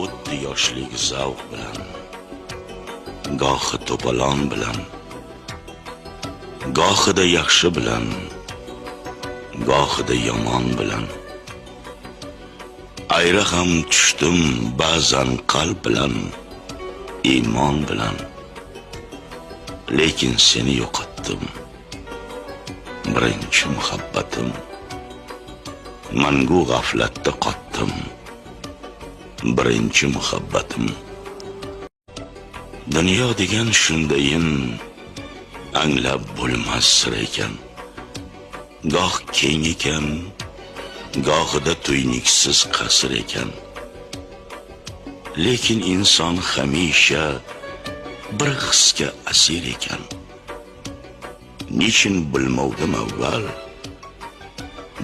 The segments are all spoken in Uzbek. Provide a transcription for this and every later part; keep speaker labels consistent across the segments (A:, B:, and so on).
A: o'tdi yoshlik zavq bilan, gohi to'polon bilan, gohida yaxshi bilan, gohida yomon bilan. Ayra ham tushdim ba'zan qalb bilan, iymon bilan. Lekin seni yo'qotdim, birinchi muhabbatim. Mangu g'aflatda qotdim, birinchi muhabbatim. Dunyo degan shundayin anglab bo'lmas sir ekan. Goh keng ekan, gohida tuyniksiz qasr ekan. Lekin inson hamisha bir hisga asir ekan. Niçin bilmovdim avval,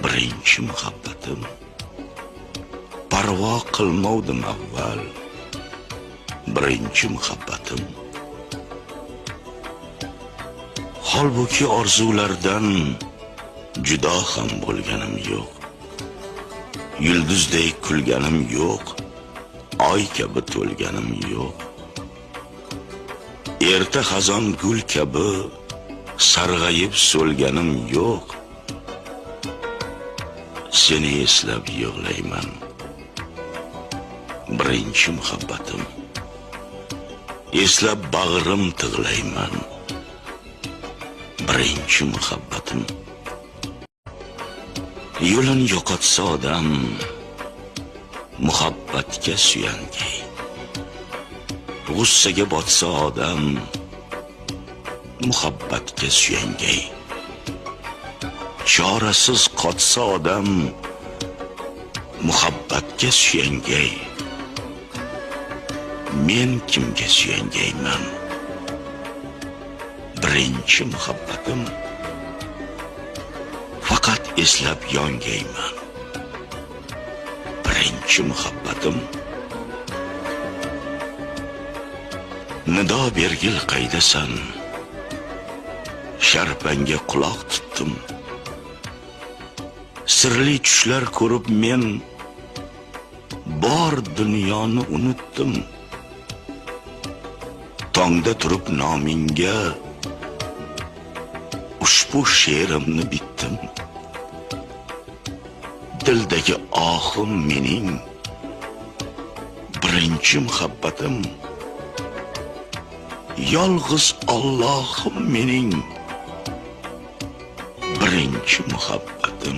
A: birinchi muhabbatim. Parvo qilmovdim avval, birinchi muhabbatim. Holbuki orzulardan judo ham bo'lganim yo'q. Yulduzdek kulganim yo'q, oy kabi to'lganim yo'q. Erta xazon gul kabi sarg'ayib so'lganim yo'q. Seni eslab yig'layman, birinchi muhabbatim. Eslab bag'rim tig'layman, birinchi muhabbatim. Yo'lin yo'qotsa odam muhabbatga suyangay. G'ussaga botsa odam muhabbatga suyangay. Chorasiz qotsa odam muhabbatga suyangay. Men kimga suyangayman? Birinchi muhabbatim. Faqat eslab yongayman, birinchi muhabbatim. Nido bergil qaydasan, sharpanga quloq tutdim. Sirli tushlar ko'rib men bor dunyoni unutdim. Tongda turib nomingga ushbu she'rimni bitdim. Dildagi ohim mening, birinchi muhabbatim. Yolg'iz Allohim mening, birinchi muhabbatim.